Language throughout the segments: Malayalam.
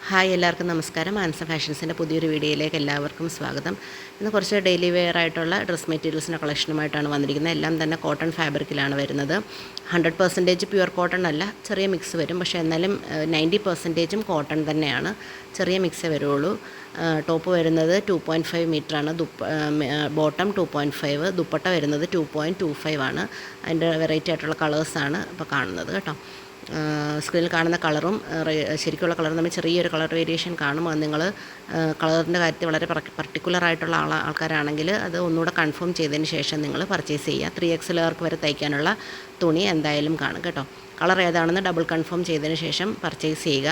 ഹായ് എല്ലാവർക്കും നമസ്കാരം. ആൻസർ ഫാഷൻസിൻ്റെ പുതിയൊരു വീഡിയോയിലേക്ക് എല്ലാവർക്കും സ്വാഗതം. ഇന്ന് കുറച്ച് ഡെയിലി വെയർ ആയിട്ടുള്ള ഡ്രസ് മെറ്റീരിയൽസിൻ്റെ കളക്ഷനുമായിട്ടാണ് വന്നിരിക്കുന്നത്. എല്ലാം തന്നെ കോട്ടൺ ഫാബ്രിക്കിലാണ് വരുന്നത്. 100% പ്യുവർ കോട്ടൺ അല്ല, ചെറിയ മിക്സ് വരും. പക്ഷേ എന്നാലും 90%ഉം കോട്ടൺ തന്നെയാണ്. ചെറിയ മിക്സേ വരുള്ളൂ. ടോപ്പ് വരുന്നത് 2.5 മീറ്ററാണ്, ബോട്ടം 2.5, ദുപ്പട്ട വരുന്നത് 2.25 ആണ്. അതിൻ്റെ വെറൈറ്റി ആയിട്ടുള്ള കളേഴ്സാണ് ഇപ്പോൾ കാണുന്നത് കേട്ടോ. സ്ക്രീനിൽ കാണുന്ന കളറും ശരിക്കുള്ള കളറും തമ്മിൽ ചെറിയൊരു കളർ വേരിയേഷൻ കാണും. അത് നിങ്ങൾ കളറിൻ്റെ കാര്യത്തിൽ വളരെ പർട്ടിക്കുലറായിട്ടുള്ള ആൾക്കാരാണെങ്കിൽ അത് ഒന്നുകൂടെ കൺഫേം ചെയ്തതിന് ശേഷം നിങ്ങൾ പർച്ചേസ് ചെയ്യുക. 3XL വരെ തയ്ക്കാനുള്ള തുണി എന്തായാലും കാണും കേട്ടോ. കളർ ഏതാണെന്ന് ഡബിൾ കൺഫേം ചെയ്തതിന് ശേഷം പർച്ചേസ് ചെയ്യുക.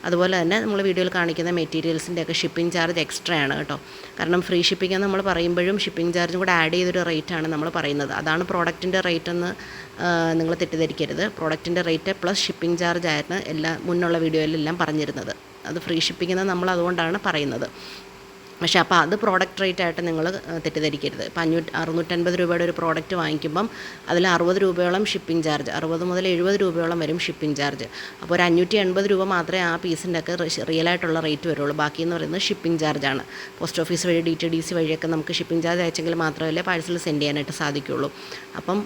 അതുപോലെ തന്നെ നമ്മൾ വീഡിയോയിൽ കാണിക്കുന്ന മെറ്റീരിയൽസിൻ്റെയൊക്കെ ഷിപ്പിംഗ് ചാർജ് എക്സ്ട്രാ ആണ് കേട്ടോ. കാരണം ഫ്രീ ഷിപ്പിംഗ് എന്ന് നമ്മൾ പറയുമ്പോഴും ഷിപ്പിംഗ് ചാർജും കൂടെ ആഡ് ചെയ്തൊരു റേറ്റാണ് നമ്മൾ പറയുന്നത്. അതാണ് പ്രോഡക്റ്റിൻ്റെ റേറ്റ് എന്ന് നിങ്ങൾ തെറ്റിദ്ധരിക്കരുത്. പ്രോഡക്റ്റിൻ്റെ റേറ്റ് പ്ലസ് ഷിപ്പിംഗ് ചാർജ് ആയിരുന്നു മുന്നുള്ള വീഡിയോയിലെല്ലാം പറഞ്ഞിരുന്നത്. അത് ഫ്രീ ഷിപ്പിംഗ് എന്ന് നമ്മൾ അതുകൊണ്ടാണ് പറയുന്നത്. പക്ഷേ അപ്പോൾ അത് പ്രോഡക്റ്റ് റേറ്റ് ആയിട്ട് നിങ്ങൾ തെറ്റിദ്ധരിക്കരുത്. ഇപ്പോൾ 650 രൂപയുടെ ഒരു പ്രോഡക്റ്റ് വാങ്ങിക്കുമ്പം അതിൽ 60 രൂപയോളം ഷിപ്പിംഗ് ചാർജ്, 60 മുതൽ 70 രൂപയോളം വരും ഷിപ്പിംഗ് ചാർജ്. അപ്പോൾ ഒരു 580 രൂപ മാത്രമേ ആ പീസിൻ്റെ ഒക്കെ റിയലായിട്ടുള്ള റേറ്റ് വരുള്ളൂ. ബാക്കി എന്ന് പറയുന്നത് ഷിപ്പിംഗ് ചാർജാണ്. പോസ്റ്റ് ഓഫീസ് വഴി DTDC വഴിയൊക്കെ നമുക്ക് ഷിപ്പിംഗ് ചാർജ് അയച്ചെങ്കിൽ മാത്രമല്ലേ പാഴ്സൽ സെൻഡ് ചെയ്യാനായിട്ട് സാധിക്കുകയുള്ളൂ. അപ്പം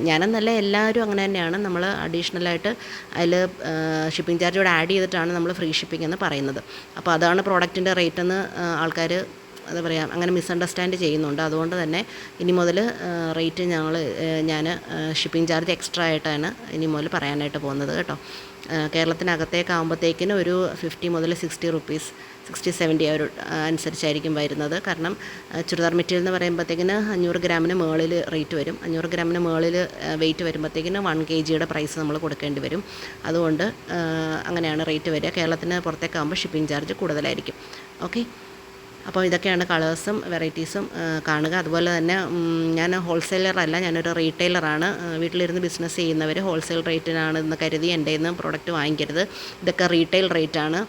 ഞാനെന്നല്ല, എല്ലാവരും അങ്ങനെ തന്നെയാണ്. നമ്മൾ അഡീഷണലായിട്ട് അതിൽ ഷിപ്പിംഗ് ചാർജോട് ആഡ് ചെയ്തിട്ടാണ് നമ്മൾ ഫ്രീ ഷിപ്പിംഗ് എന്ന് പറയുന്നത്. അപ്പോൾ അതാണ് പ്രോഡക്റ്റിൻ്റെ റേറ്റ് എന്ന് ആൾക്കാർ എന്താ പറയുക, അങ്ങനെ മിസ്അണ്ടർസ്റ്റാൻഡ് ചെയ്യുന്നുണ്ട്. അതുകൊണ്ട് തന്നെ ഇനി മുതൽ റേറ്റ് ഞാൻ ഷിപ്പിംഗ് ചാർജ് എക്സ്ട്രാ ആയിട്ടാണ് ഇനി മുതൽ പറയാനായിട്ട് പോകുന്നത് കേട്ടോ. കേരളത്തിനകത്തേക്കാകുമ്പോഴത്തേക്കിന് ഒരു 50 മുതൽ 60 റുപ്പീസ്, 60-70 ഒരു അനുസരിച്ചായിരിക്കും വരുന്നത്. കാരണം ചുരിദാർ മെറ്റീരിയൽ എന്ന് പറയുമ്പോഴത്തേക്കിന് 500 ഗ്രാമിന് മുകളിൽ റേറ്റ് വരും. 500 ഗ്രാമിന് മുകളിൽ വെയിറ്റ് വരുമ്പോഴത്തേക്കിന് 1 kgയുടെ പ്രൈസ് നമ്മൾ കൊടുക്കേണ്ടി വരും. അതുകൊണ്ട് അങ്ങനെയാണ് റേറ്റ് വരിക. കേരളത്തിന് പുറത്തേക്കാകുമ്പോൾ ഷിപ്പിംഗ് ചാർജ് കൂടുതലായിരിക്കും. ഓക്കെ, അപ്പോൾ ഇതൊക്കെയാണ് കളേഴ്സും വെറൈറ്റീസും കാണുക. അതുപോലെ തന്നെ ഞാൻ ഹോൾസെയിലറല്ല, ഞാനൊരു റീറ്റെയിലറാണ്. വീട്ടിലിരുന്ന് ബിസിനസ് ചെയ്യുന്നവർ ഹോൾസെയിൽ റേറ്റിനാണെന്ന് കരുതി എൻ്റെ നിന്ന് പ്രോഡക്റ്റ് വാങ്ങിക്കരുത്. ഇതൊക്കെ റീറ്റെയിൽ റേറ്റാണ്.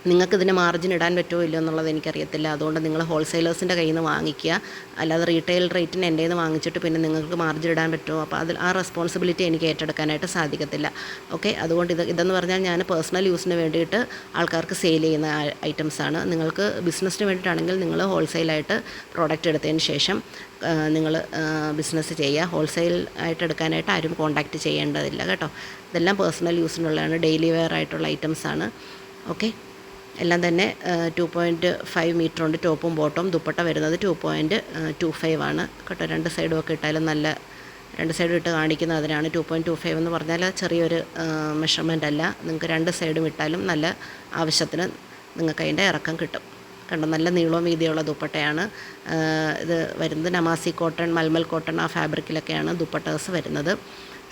നിങ്ങൾക്കിതിന് മാർജിൻ ഇടാൻ പറ്റുമോ ഇല്ലയോ എന്നുള്ളത് എനിക്കറിയത്തില്ല. അതുകൊണ്ട് നിങ്ങൾ ഹോൾസെയിലേഴ്സിൻ്റെ കയ്യിൽ നിന്ന് വാങ്ങിക്കുക. അല്ലാതെ റീറ്റെയിൽ റേറ്റിന് എൻ്റെ നിന്ന് വാങ്ങിച്ചിട്ട് പിന്നെ നിങ്ങൾക്ക് മാർജിൻ ഇടാൻ പറ്റുമോ, അപ്പോൾ അതിൽ ആ റെസ്പോൺസിബിലിറ്റി എനിക്ക് ഏറ്റെടുക്കാനായിട്ട് സാധിക്കത്തില്ല. ഓക്കെ, അതുകൊണ്ട് ഇതെന്ന് പറഞ്ഞാൽ ഞാൻ പേഴ്സണൽ യൂസിന് വേണ്ടിയിട്ട് ആൾക്കാർക്ക് സെയിൽ ചെയ്യുന്ന ഐറ്റംസാണ്. നിങ്ങൾക്ക് ബിസിനസ്സിന് വേണ്ടിയിട്ടാണെങ്കിൽ നിങ്ങൾ ഹോൾസെയിലായിട്ട് പ്രോഡക്റ്റ് എടുത്തതിന് ശേഷം നിങ്ങൾ ബിസിനസ് ചെയ്യുക. ഹോൾസെയിൽ ആയിട്ട് എടുക്കാനായിട്ട് ആരും കോൺടാക്റ്റ് ചെയ്യേണ്ടതില്ല കേട്ടോ. ഇതെല്ലാം പേഴ്സണൽ യൂസിനുള്ളതാണ്, ഡെയിലി വെയർ ആയിട്ടുള്ള ഐറ്റംസാണ്. ഓക്കെ, എല്ലാം തന്നെ 2.5 മീറ്റർ ഉണ്ട് ടോപ്പും ബോട്ടും. ദുപ്പട്ട വരുന്നത് 2.25 ആണ് കേട്ടോ. രണ്ട് സൈഡും ഒക്കെ ഇട്ടാലും നല്ല, രണ്ട് സൈഡും ഇട്ട് കാണിക്കുന്നത് അതിനാണ്. 2.25 എന്ന് പറഞ്ഞാൽ ചെറിയൊരു മെഷർമെൻ്റ് അല്ല. നിങ്ങൾക്ക് രണ്ട് സൈഡും ഇട്ടാലും നല്ല ആവശ്യത്തിന് നിങ്ങൾക്ക് അതിൻ്റെ ഇറക്കം കിട്ടും. കണ്ടോ, നല്ല നീളവും വീതിയുള്ള ദുപ്പട്ടയാണ് ഇത് വരുന്നത്. നമാസി കോട്ടൺ, മൽമൽ കോട്ടൺ ആ ഫാബ്രിക്കിലൊക്കെയാണ് ദുപ്പട്ടേഴ്സ് വരുന്നത്.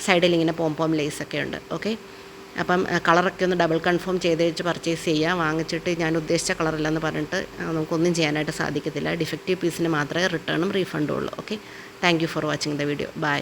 സൈഡിൽ ഇങ്ങനെ പോം ലേസൊക്കെ ഉണ്ട്. ഓക്കെ, അപ്പം കളറൊക്കെ ഒന്ന് ഡബിൾ കൺഫേം ചെയ്ത് വെച്ച് പർച്ചേസ് ചെയ്യുക. വാങ്ങിച്ചിട്ട് ഞാൻ ഉദ്ദേശിച്ച കളറില്ലെന്ന് പറഞ്ഞിട്ട് നമുക്കൊന്നും ചെയ്യാനായിട്ട് സാധിക്കത്തില്ല. ഡിഫക്റ്റീവ് പീസിന് മാത്രമേ റിട്ടേണും റീഫണ്ടും ഉള്ളൂ. Okay, thank you for watching the video. By.